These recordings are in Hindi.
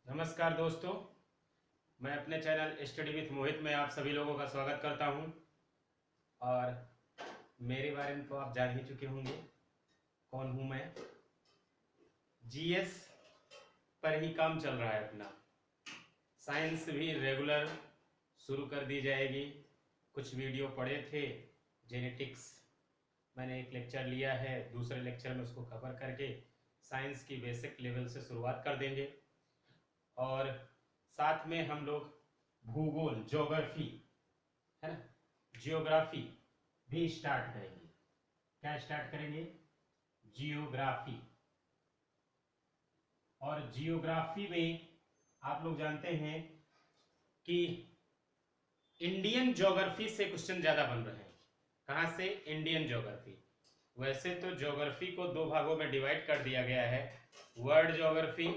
नमस्कार दोस्तों, मैं अपने चैनल स्टडी विथ मोहित में आप सभी लोगों का स्वागत करता हूं। और मेरे बारे में तो आप जान ही चुके होंगे कौन हूं मैं। जीएस पर ही काम चल रहा है अपना। साइंस भी रेगुलर शुरू कर दी जाएगी। कुछ वीडियो पढ़े थे, जेनेटिक्स मैंने एक लेक्चर लिया है, दूसरे लेक्चर में उसको कवर करके साइंस की बेसिक लेवल से शुरुआत कर देंगे। और साथ में हम लोग भूगोल, ज्योग्राफी है ना, जियोग्राफी भी स्टार्ट करेंगे। क्या स्टार्ट करेंगे? जियोग्राफी। और जियोग्राफी में आप लोग जानते हैं कि इंडियन ज्योग्राफी से क्वेश्चन ज्यादा बन रहे हैं। कहाँ से? Indian geography. वैसे तो ज्योग्राफी को दो भागों में डिवाइड कर दिया गया है, वर्ल्ड ज्योग्राफी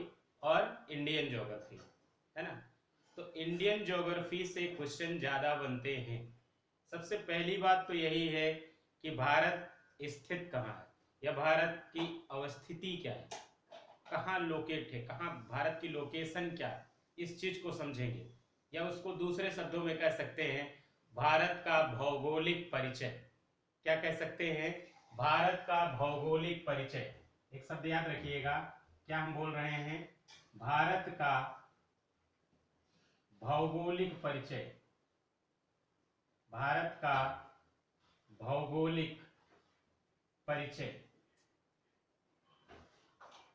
और इंडियन ज्योग्राफी, है ना। तो इंडियन ज्योग्राफी से क्वेश्चन ज्यादा बनते हैं। सबसे पहली बात तो यही है कि भारत स्थित कहाँ है या भारत की अवस्थिति क्या है, कहाँ लोकेट है, कहाँ भारत की लोकेशन क्या है, इस चीज को समझेंगे। या उसको दूसरे शब्दों में कह सकते हैं भारत का भौगोलिक परिचय। क्या कह सकते हैं? भारत का भौगोलिक परिचय। एक शब्द याद रखिएगा, क्या हम बोल रहे हैं? भारत का भौगोलिक परिचय। भारत का भौगोलिक परिचय।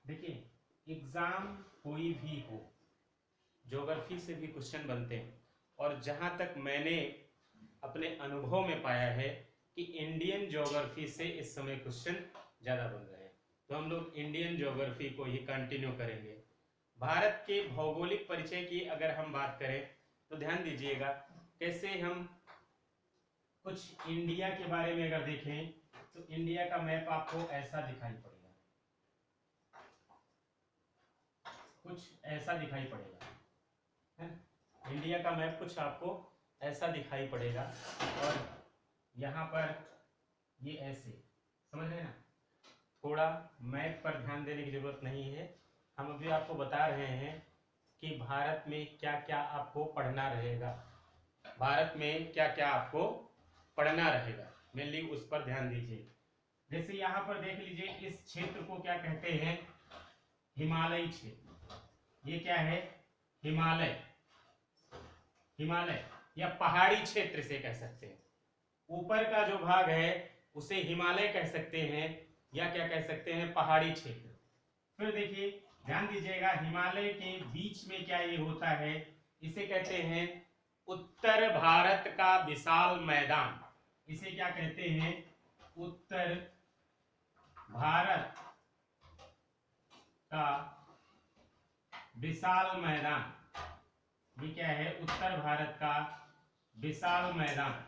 देखिए, एग्जाम कोई भी हो, ज्योग्राफी से भी क्वेश्चन बनते हैं। और जहां तक मैंने अपने अनुभव में पाया है कि इंडियन ज्योग्राफी से इस समय क्वेश्चन ज्यादा बन रहे हैं, तो हम लोग इंडियन ज्योग्राफी को ही कंटिन्यू करेंगे। भारत के भौगोलिक परिचय की अगर हम बात करें तो ध्यान दीजिएगा, कैसे हम कुछ इंडिया के बारे में अगर देखें तो इंडिया का मैप आपको ऐसा दिखाई पड़ेगा, कुछ ऐसा दिखाई पड़ेगा, है ना। इंडिया का मैप कुछ आपको ऐसा दिखाई पड़ेगा और यहाँ पर ये ऐसे, समझ रहे हैं ना। थोड़ा मैप पर ध्यान देने की जरूरत नहीं है, हम अभी आपको बता रहे हैं कि भारत में क्या क्या आपको पढ़ना रहेगा, भारत में क्या क्या आपको पढ़ना रहेगा, मेनली उस पर ध्यान दीजिए। जैसे यहाँ पर देख लीजिए, इस क्षेत्र को क्या कहते हैं? हिमालयी क्षेत्र। ये क्या है? हिमालय। हिमालय या पहाड़ी क्षेत्र से कह सकते हैं। ऊपर का जो भाग है उसे हिमालय कह सकते हैं या क्या कह सकते हैं? पहाड़ी क्षेत्र। फिर देखिए, ध्यान दीजिएगा, हिमालय के बीच में क्या ये होता है? इसे कहते हैं उत्तर भारत का विशाल मैदान। इसे क्या कहते हैं? उत्तर भारत का विशाल मैदान। ये क्या है? उत्तर भारत का विशाल मैदान।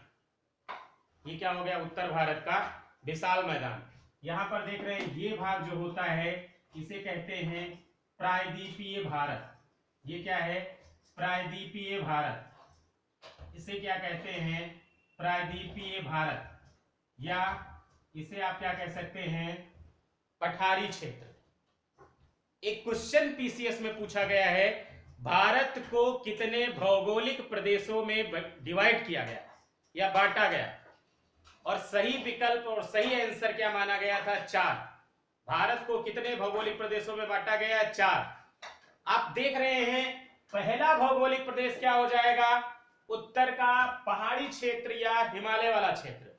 ये क्या हो गया? उत्तर भारत का विशाल मैदान। यहां पर देख रहे हैं, ये भाग जो होता है इसे कहते हैं प्रायद्वीपीय भारत। ये क्या है? प्रायद्वीपीय भारत। इसे क्या कहते हैं? प्रायद्वीपीय भारत, या इसे आप क्या कह सकते हैं? पठारी क्षेत्र। एक क्वेश्चन पीसीएस में पूछा गया है, भारत को कितने भौगोलिक प्रदेशों में डिवाइड किया गया या बांटा गया? और सही विकल्प और सही आंसर क्या माना गया था? 4। भारत को कितने भौगोलिक प्रदेशों में बांटा गया? 4। आप देख रहे हैं, पहला भौगोलिक प्रदेश क्या हो जाएगा? उत्तर का पहाड़ी क्षेत्र या हिमालय वाला क्षेत्र।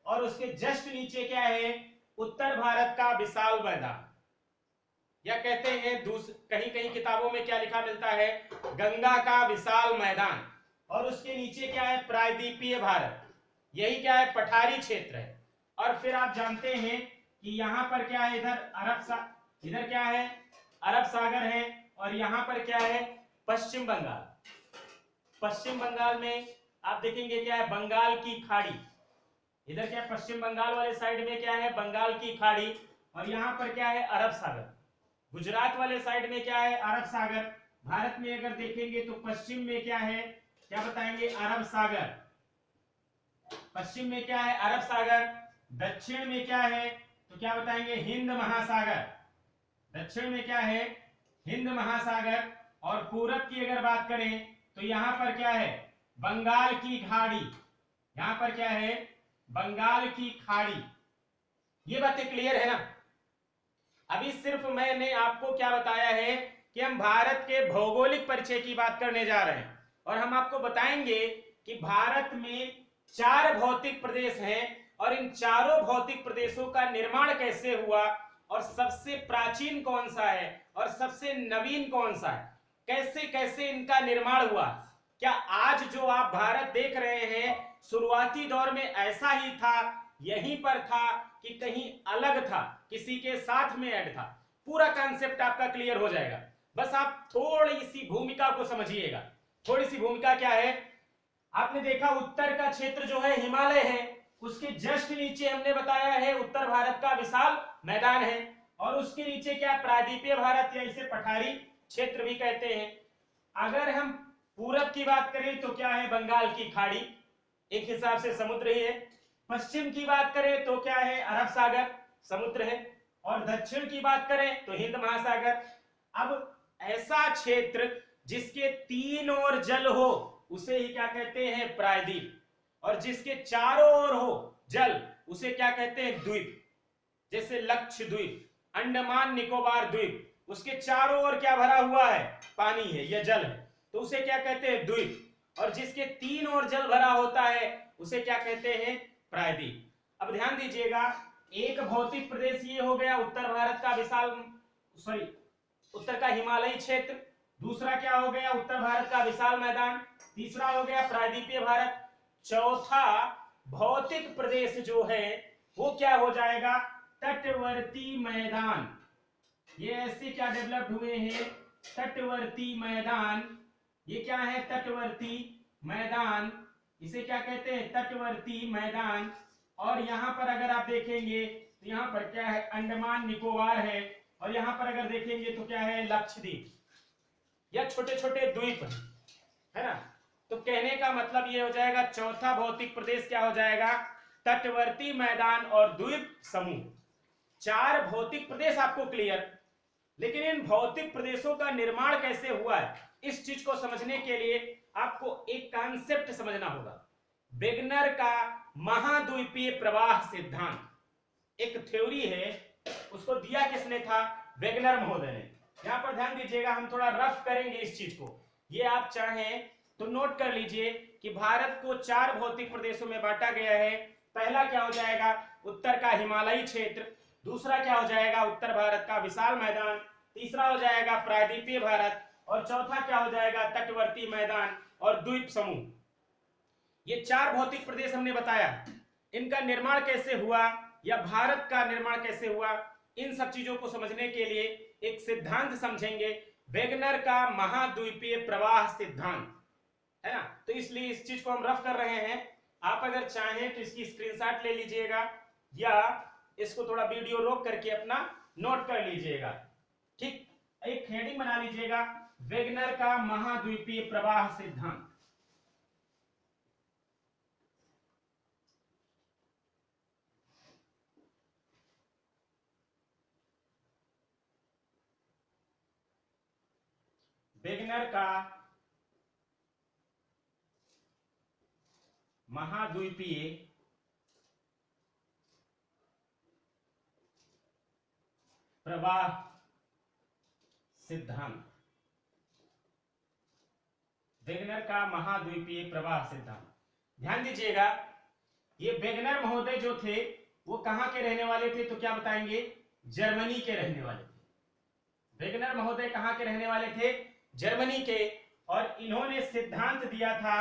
और उसके जस्ट नीचे क्या है? उत्तर भारत का विशाल मैदान, या कहते हैं कहीं कहीं किताबों में क्या लिखा मिलता है? गंगा का विशाल मैदान। और उसके नीचे क्या है? प्रायद्वीपीय भारत। यही क्या है? पठारी क्षेत्र है। और फिर आप जानते हैं कि यहां पर क्या है? इधर क्या है? अरब सागर है। और यहां पर क्या है? पश्चिम बंगाल। पश्चिम बंगाल में आप देखेंगे क्या है? बंगाल की खाड़ी। इधर क्या? पश्चिम बंगाल वाले साइड में क्या है? बंगाल की खाड़ी। और यहां पर क्या है? अरब सागर। गुजरात वाले साइड में क्या है? अरब सागर। भारत में अगर देखेंगे तो पश्चिम में क्या है? क्या बताएंगे? अरब सागर। पश्चिम में क्या है? अरब सागर। दक्षिण में क्या है? तो क्या बताएंगे? हिंद महासागर। दक्षिण में क्या है? हिंद महासागर। और पूरब की अगर बात करें तो यहां पर क्या है, बंगाल की खाड़ी। यहां पर क्या है, बंगाल की खाड़ी। ये बातें क्लियर है ना। अभी सिर्फ मैंने आपको क्या बताया है कि हम भारत के भौगोलिक परिचय की बात करने जा रहे हैं, और हम आपको बताएंगे कि भारत में 4 भौतिक प्रदेश हैं और इन चारों भौतिक प्रदेशों का निर्माण कैसे हुआ, और सबसे प्राचीन कौन सा है और सबसे नवीन कौन सा है, कैसे कैसे इनका निर्माण हुआ। क्या आज जो आप भारत देख रहे हैं शुरुआती दौर में ऐसा ही था, यहीं पर था, कि कहीं अलग था, किसी के साथ में ऐड था। पूरा कॉन्सेप्ट आपका क्लियर हो जाएगा। बस आप थोड़ी सी भूमिका को समझिएगा। थोड़ी सी भूमिका क्या है, आपने देखा उत्तर का क्षेत्र जो है हिमालय है, उसके जस्ट नीचे हमने बताया है उत्तर भारत का विशाल मैदान है, और उसके नीचे क्या, प्रायद्वीपीय भारत या इसे पठारी क्षेत्र भी कहते हैं। अगर हम पूरब की बात करें तो क्या है, बंगाल की खाड़ी, एक हिसाब से समुद्र ही है। पश्चिम की बात करें तो क्या है, अरब सागर समुद्र है। और दक्षिण की बात करें तो हिंद महासागर। अब ऐसा क्षेत्र जिसके 3 ओर जल हो उसे ही क्या कहते हैं, प्रायद्वीप, और जिसके चारों ओर हो जल उसे क्या कहते हैं, द्वीप। जैसे लक्षद्वीप, अंडमान निकोबार द्वीप, उसके चारों ओर क्या भरा हुआ है, पानी है या जल है, तो उसे क्या कहते हैं, द्वीप। और जिसके 3 ओर जल भरा होता है उसे क्या कहते हैं, प्रायद्वीप। अब ध्यान दीजिएगा, एक भौतिक प्रदेश ये हो गया उत्तर भारत का विशाल, सॉरी उत्तर का हिमालयी क्षेत्र। दूसरा क्या हो गया, उत्तर भारत का विशाल मैदान। तीसरा हो गया प्रायद्वीपीय भारत। चौथा भौतिक प्रदेश जो है वो क्या हो जाएगा, तटवर्ती मैदान। ये ऐसे क्या डेवलप हुए हैं, तटवर्ती मैदान। ये क्या है, तटवर्ती मैदान, इसे क्या कहते हैं, तटवर्ती मैदान। और यहां पर अगर आप देखेंगे तो यहां पर क्या है, अंडमान निकोबार है, और यहां पर अगर देखेंगे तो क्या है, लक्षद्वीप, या छोटे छोटे द्वीप है ना। तो कहने का मतलब ये हो जाएगा, चौथा भौतिक प्रदेश क्या हो जाएगा, तटवर्ती मैदान और द्वीप समूह। 4 भौतिक प्रदेश आपको क्लियर। लेकिन इन भौतिक प्रदेशों का निर्माण कैसे हुआ है, इस चीज को समझने के लिए आपको एक कॉन्सेप्ट समझना होगा, वेगनर का महाद्वीपीय प्रवाह सिद्धांत। एक थ्योरी है, उसको दिया किसने था, वेगनर महोदय ने। यहां पर ध्यान दीजिएगा, हम थोड़ा रफ करेंगे इस चीज को। ये आप चाहें तो नोट कर लीजिए कि भारत को 4 भौतिक प्रदेशों में बांटा गया है। पहला क्या हो जाएगा, उत्तर का हिमालयी क्षेत्र। दूसरा क्या हो जाएगा, उत्तर भारत का विशाल मैदान। तीसरा हो जाएगा प्रायद्वीपीय भारत, और चौथा क्या हो जाएगा, तटवर्ती मैदान और द्वीप समूह। ये 4 भौतिक प्रदेश हमने बताया। इनका निर्माण कैसे हुआ या भारत का निर्माण कैसे हुआ, इन सब चीजों को समझने के लिए एक सिद्धांत समझेंगे, वेगनर का महाद्वीपीय प्रवाह सिद्धांत, है ना। तो इसलिए इस चीज को हम रफ कर रहे हैं। आप अगर चाहें तो इसकी स्क्रीनशॉट ले लीजिएगा, या इसको थोड़ा वीडियो रोक करके अपना नोट कर लीजिएगा। ठीक, एक हेडिंग बना लीजिएगा, वेगनर का महाद्वीपीय प्रवाह सिद्धांत। वेगनर का महाद्वीपीय प्रवाह सिद्धांत। वेगनर का महाद्वीपीय प्रवाह सिद्धांत। ध्यान दीजिएगा, ये वेगनर महोदय जो थे वो कहां के रहने वाले थे, तो क्या बताएंगे, जर्मनी के रहने वाले थे। वेगनर महोदय कहां के रहने वाले थे, जर्मनी के। और इन्होंने सिद्धांत दिया था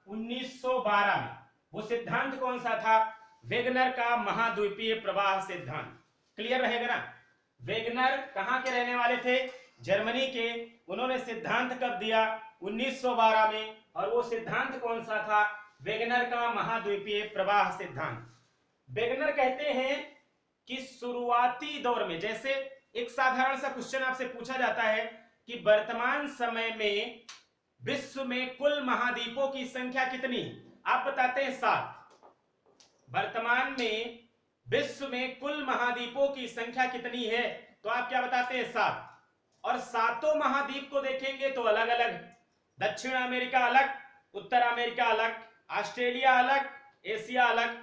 1912 में। वो सिद्धांत कौन सा था, वेगनर का महाद्वीपीय प्रवाह सिद्धांत। क्लियर रहेगा ना। वेगनर कहां के रहने वाले थे, जर्मनी के। उन्होंने सिद्धांत कब दिया, 1912 में। और वो सिद्धांत कौन सा था, वेगनर का महाद्वीपीय प्रवाह सिद्धांत। वेगनर कहते हैं कि शुरुआती दौर में, जैसे एक साधारण सा क्वेश्चन आपसे पूछा जाता है कि वर्तमान समय में विश्व में कुल महाद्वीपों की संख्या कितनी, आप बताते हैं 7। वर्तमान में विश्व में कुल महाद्वीपों की संख्या कितनी है, तो आप क्या बताते हैं, 7। और सातों महाद्वीप को देखेंगे तो अलग अलग, दक्षिण अमेरिका अलग, उत्तर अमेरिका अलग, ऑस्ट्रेलिया अलग, एशिया अलग,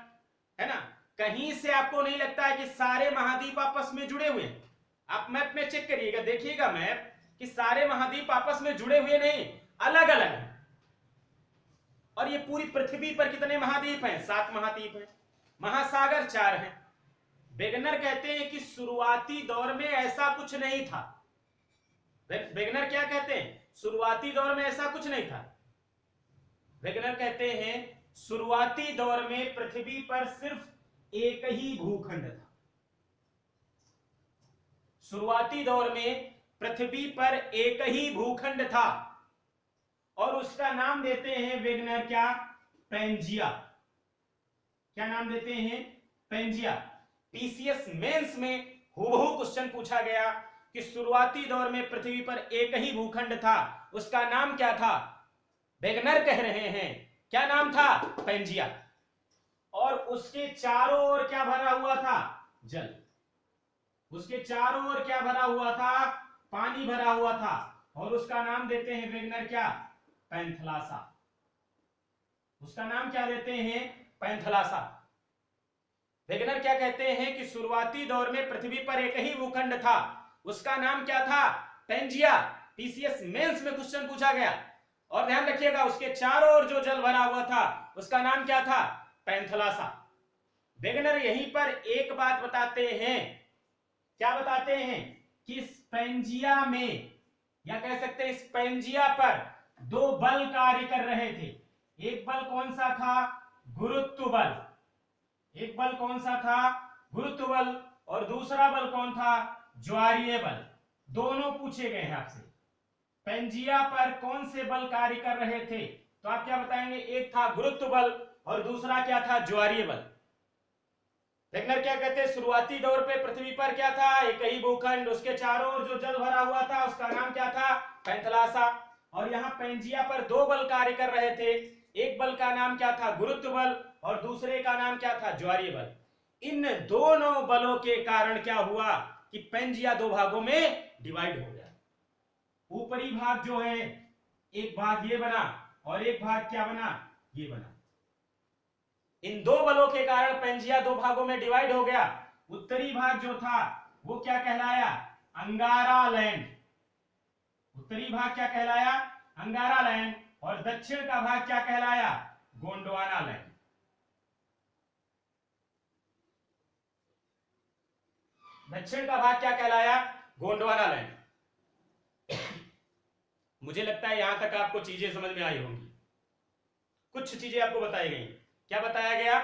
है ना। कहीं से आपको नहीं लगता है कि सारे महाद्वीप आपस में जुड़े हुए हैं। आप मैप में चेक करिएगा, देखिएगा मैप कि सारे महाद्वीप आपस में जुड़े हुए नहीं, अलग अलग हैं। और ये पूरी पृथ्वी पर कितने महाद्वीप हैं? 7 महाद्वीप हैं, महासागर 4 हैं। वेगनर कहते हैं कि शुरुआती दौर में ऐसा कुछ नहीं था। वेगनर क्या कहते हैं? शुरुआती दौर में ऐसा कुछ नहीं था। वेगनर कहते हैं शुरुआती दौर में पृथ्वी पर सिर्फ एक ही भूखंड था। शुरुआती दौर में पृथ्वी पर एक ही भूखंड था और उसका नाम देते हैं वेगनर क्या? पेंजिया। क्या नाम देते हैं? पेंजिया। पीसीएस मेंस में हूबहू क्वेश्चन पूछा गया कि शुरुआती दौर में पृथ्वी पर एक ही भूखंड था, उसका नाम क्या था? वेगनर कह रहे हैं क्या नाम था? पेंजिया। और उसके चारों ओर क्या भरा हुआ था? जल। उसके चारों ओर क्या भरा हुआ था? पानी भरा हुआ था और उसका नाम देते हैं वेगनर क्या? पैंथलासा। उसका नाम क्या देते हैं? पैंथलासा। वेगनर क्या कहते हैं कि शुरुआती दौर में पृथ्वी पर एक ही भूखंड था, उसका नाम क्या था? पेंजिया। पीसीएस मेंस में क्वेश्चन पूछा गया और ध्यान रखिएगा उसके चारों ओर जो जल भरा हुआ था उसका नाम क्या था? पैंथलासा। वेगनर यहीं पर एक बात बताते हैं, क्या बताते हैं? कि स्पेंजिया में, या कह सकते हैं स्पेंजिया पर 2 बल कार्य कर रहे थे। एक बल कौन सा था? गुरुत्व बल। एक बल कौन सा था? गुरुत्व बल। और दूसरा बल कौन था? ज्वारीय बल। दोनों पूछे गए हैं आपसे। पेंजिया पर कौन से बल कार्य कर रहे थे? तो आप क्या बताएंगे? एक था गुरुत्व बल और दूसरा क्या था? ज्वारीय बल। वेगनर क्या कहते हैं? शुरुआती दौर पे पृथ्वी पर क्या था? एक ही भूखंड, उसके चारों ओर जो जल भरा हुआ था उसका नाम क्या था? पैंथलासा। और यहाँ पेंजिया पर 2 बल कार्य कर रहे थे। एक बल का नाम क्या था? गुरुत्व बल और दूसरे का नाम क्या था? ज्वारीय बल। इन दोनों बलों के कारण क्या हुआ कि पेंजिया 2 भागों में डिवाइड हो गया। ऊपरी भाग जो है, एक भाग ये बना और एक भाग क्या बना? ये बना। इन 2 बलों के कारण पेंजिया 2 भागों में डिवाइड हो गया। उत्तरी भाग जो था वो क्या कहलाया? अंगारा लैंड। उत्तरी भाग क्या कहलाया? अंगारा लैंड। और दक्षिण का भाग क्या कहलाया? गोंडवाना लैंड। दक्षिण का भाग क्या कहलाया? गोंडवाना लैंड। मुझे लगता है यहां तक आपको चीजें समझ में आई होंगी। कुछ चीजें आपको बताई गई। क्या बताया गया?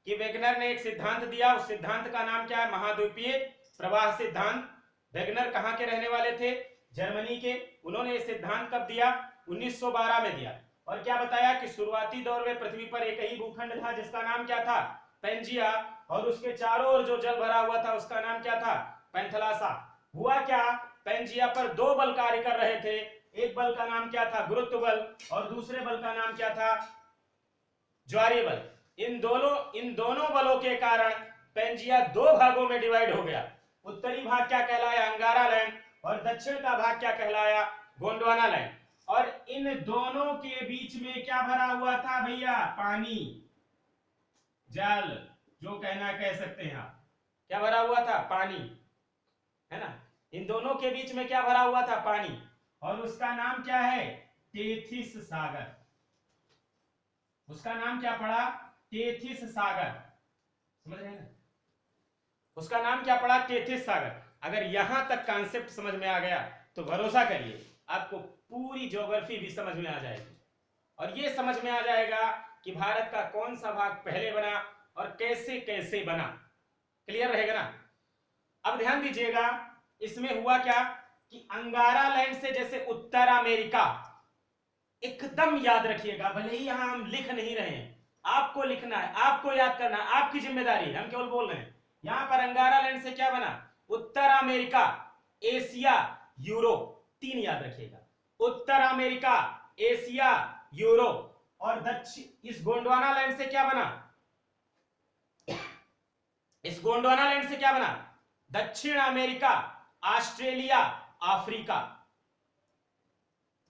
कि वेगनर ने एक सिद्धांत दिया, उस सिद्धांत का नाम क्या है? महाद्वीपीय प्रवाह सिद्धांत। वेगनर कहां के रहने वाले थे? जर्मनी के। उन्होंने ये सिद्धांत कब दिया? 1912 में दिया। और क्या बताया? कि शुरुआती दौर में पृथ्वी पर एक ही भूखंड था जिसका नाम क्या था? पेंजिया। और उसके चारों ओर जो जल भरा हुआ था उसका नाम क्या था? पैंथलासा। हुआ क्या? पेंजिया पर 2 बल कार्य कर रहे थे। एक बल का नाम क्या था? गुरुत्व बल और दूसरे बल का नाम क्या था? ज्वारीय बल। इन दोनों बलों के कारण पेंजिया 2 भागों में डिवाइड हो गया। उत्तरी भाग क्या कहलाया? अंगारा लैंड और दक्षिण का भाग क्या कहलाया? गोंडवाना लैंड। और इन दोनों के बीच में क्या भरा हुआ था भैया? पानी, जल, जो कहना कह सकते हैं आप। क्या भरा हुआ था? पानी, है ना। इन दोनों के बीच में क्या भरा हुआ था? पानी। और उसका नाम क्या है? टेथिस सागर। उसका नाम क्या पड़ा? टेथिस सागर। समझ रहे हैं ना? उसका नाम क्या पड़ा? टेथिस सागर। अगर यहां तक कॉन्सेप्ट समझ में आ गया तो भरोसा करिए आपको पूरी ज्योग्राफी भी समझ में आ जाएगी और ये समझ में आ जाएगा कि भारत का कौन सा भाग पहले बना और कैसे कैसे बना। क्लियर रहेगा ना? अब ध्यान दीजिएगा, इसमें हुआ क्या कि अंगारा लैंड से जैसे उत्तर अमेरिका, एकदम याद रखिएगा, भले ही यहां हम लिख नहीं रहे हैं, आपको लिखना है, आपको याद करना है, आपकी जिम्मेदारी है, हम केवल बोल रहे हैं। यहां पर अंगारा लैंड से क्या बना? उत्तर अमेरिका, एशिया, यूरोप। 3 याद रखिएगा, उत्तर अमेरिका, एशिया, यूरोप। और दक्षिण, इस गोंडवाना लैंड से क्या बना? इस गोंडवाना लैंड से क्या बना? दक्षिण अमेरिका, ऑस्ट्रेलिया, अफ्रीका,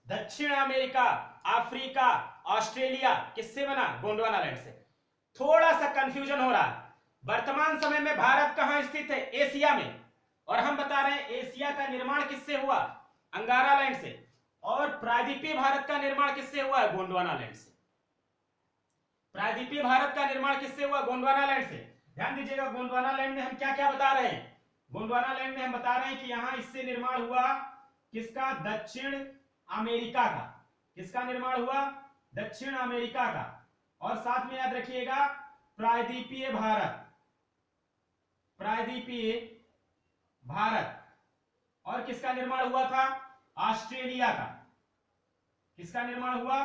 दक्षिण अमेरिका, अफ्रीका, ऑस्ट्रेलिया किससे बना? गोंडवाना लैंड से। थोड़ा सा कंफ्यूजन हो रहा है। वर्तमान समय में भारत कहां स्थित है? एशिया में। और हम बता रहे हैं एशिया का निर्माण किससे हुआ? अंगारा लैंड से। और प्रायद्वीपीय भारत का निर्माण किससे हुआ है? गोंडवाना लैंड से। प्रायद्वीपीय भारत का निर्माण किससे हुआ? गोंडवाना लैंड से। ध्यान दीजिएगा, गोंडवाना लैंड में हम क्या क्या बता रहे हैं? गोंडवाना लैंड में हम बता रहे हैं कि यहां इससे निर्माण हुआ किसका? दक्षिण अमेरिका का। किसका निर्माण हुआ? दक्षिण अमेरिका का। और साथ में याद रखिएगा प्रायद्वीपीय भारत, प्रायद्वीपीय भारत। और किसका निर्माण हुआ था? ऑस्ट्रेलिया का। किसका निर्माण हुआ?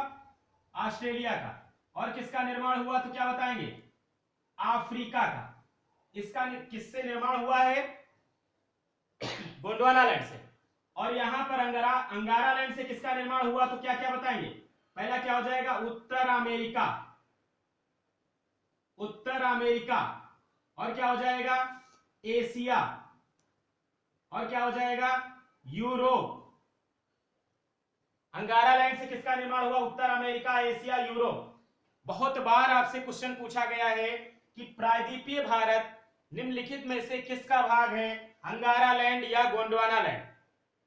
ऑस्ट्रेलिया का। और किसका निर्माण हुआ तो क्या बताएंगे? अफ्रीका का। इसका किससे निर्माण हुआ है? गोंडवाना लैंड से। और यहां पर अंगारा लैंड से किसका निर्माण हुआ तो क्या क्या बताएंगे? पहला क्या हो जाएगा? उत्तर अमेरिका, उत्तर अमेरिका। और क्या हो जाएगा? एशिया। और क्या हो जाएगा? यूरोप। अंगारा लैंड से किसका निर्माण हुआ? उत्तर अमेरिका, एशिया, यूरोप। बहुत बार आपसे क्वेश्चन पूछा गया है कि प्रायद्वीपीय भारत निम्नलिखित में से किसका भाग है? अंगारा लैंड या गोंडवाना लैंड?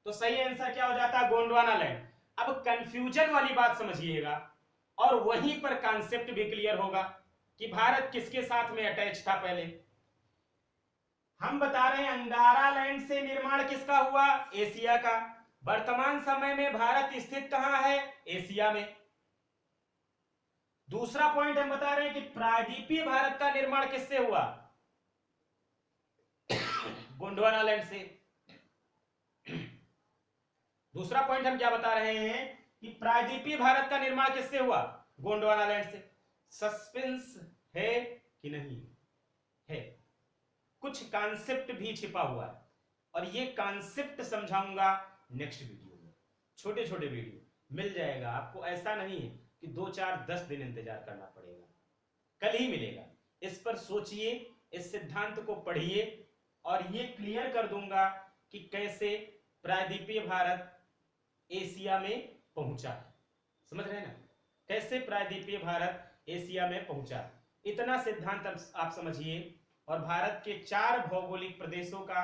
तो सही आंसर क्या हो जाता है? गोंडवाना लैंड। अब कंफ्यूजन वाली बात समझिएगा और वहीं पर कॉन्सेप्ट भी क्लियर होगा कि भारत किसके साथ में अटैच था। पहले हम बता रहे हैं अंगारा लैंड से निर्माण किसका हुआ? एशिया का। वर्तमान समय में भारत स्थित कहां है? एशिया में। दूसरा पॉइंट हम बता रहे हैं कि प्रायद्वीपीय भारत का निर्माण किससे हुआ? गोंडवाना लैंड से। दूसरा पॉइंट हम क्या बता रहे हैं कि प्रायद्वीपीय भारत का निर्माण किससे हुआ? गोंडवाना लैंड से। सस्पेंस है कि नहीं है? कुछ कॉन्सेप्ट भी छिपा हुआ है और ये कॉन्सेप्ट समझाऊंगा नेक्स्ट वीडियो में। छोटे छोटे वीडियो मिल जाएगा आपको। ऐसा नहीं है कि 2 4 10 दिन इंतजार करना पड़ेगा, कल ही मिलेगा। इस पर सोचिए, इस सिद्धांत को पढ़िए और ये क्लियर कर दूंगा कि कैसे प्रायद्वीपीय भारत एशिया में पहुंचा। समझ रहे हैं ना? कैसे प्रायद्वीपीय भारत एशिया में पहुंचा, इतना सिद्धांत आप समझिए। और भारत के 4 भौगोलिक प्रदेशों का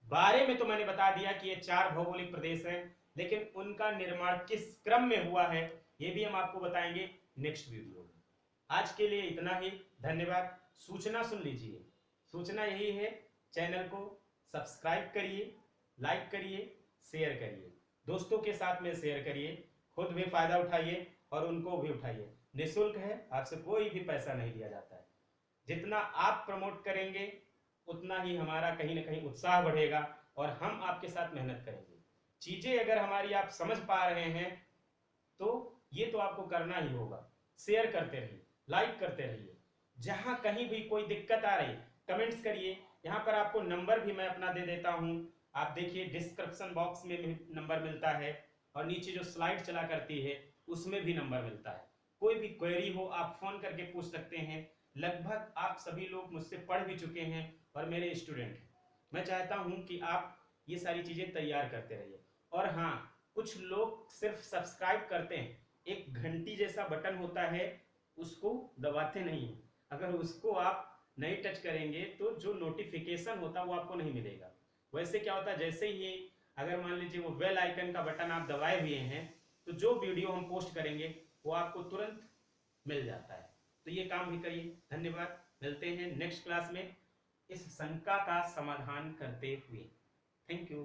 बारे में तो मैंने बता दिया कि ये 4 भौगोलिक प्रदेश हैं, लेकिन उनका निर्माण किस क्रम में हुआ है ये भी हम आपको बताएंगे नेक्स्ट वीडियो में। आज के लिए इतना ही। धन्यवाद। सूचना सुन लीजिए। सूचना यही है, चैनल को सब्सक्राइब करिए, लाइक करिए, शेयर करिए, दोस्तों के साथ में शेयर करिए, खुद भी फायदा उठाइए और उनको भी उठाइए। निःशुल्क है, आपसे कोई भी पैसा नहीं लिया जाता है। जितना आप प्रमोट करेंगे उतना ही हमारा कहीं ना कहीं उत्साह बढ़ेगा और हम आपके साथ मेहनत करेंगे। चीजें अगर हमारी आप समझ पा रहे हैं तो ये तो आपको करना ही होगा। शेयर करते रहिए, लाइक करते रहिए। जहां कहीं भी कोई दिक्कत आ रही कमेंट्स करिए। यहाँ पर आपको नंबर भी मैं अपना दे देता हूँ, आप देखिए डिस्क्रिप्शन बॉक्स में भी नंबर मिलता है और नीचे जो स्लाइड चला करती है उसमें भी नंबर मिलता है। कोई भी क्वेरी हो आप फोन करके पूछ सकते हैं। लगभग आप सभी लोग मुझसे पढ़ भी चुके हैं और मेरे स्टूडेंट हैं। मैं चाहता हूं कि आप ये सारी चीजें तैयार करते रहिए। और हाँ, कुछ लोग सिर्फ सब्सक्राइब करते हैं, एक घंटी जैसा बटन होता है उसको दबाते नहीं हैं। अगर उसको आप नहीं टच करेंगे तो जो नोटिफिकेशन होता है वो आपको नहीं मिलेगा। वैसे क्या होता है, जैसे ही अगर मान लीजिए वो बेल आइकन का बटन आप दबाए हुए हैं तो जो वीडियो हम पोस्ट करेंगे वो आपको तुरंत मिल जाता है। तो ये काम भी करिए। धन्यवाद। मिलते हैं नेक्स्ट क्लास में इस शंका का समाधान करते हुए। Thank you.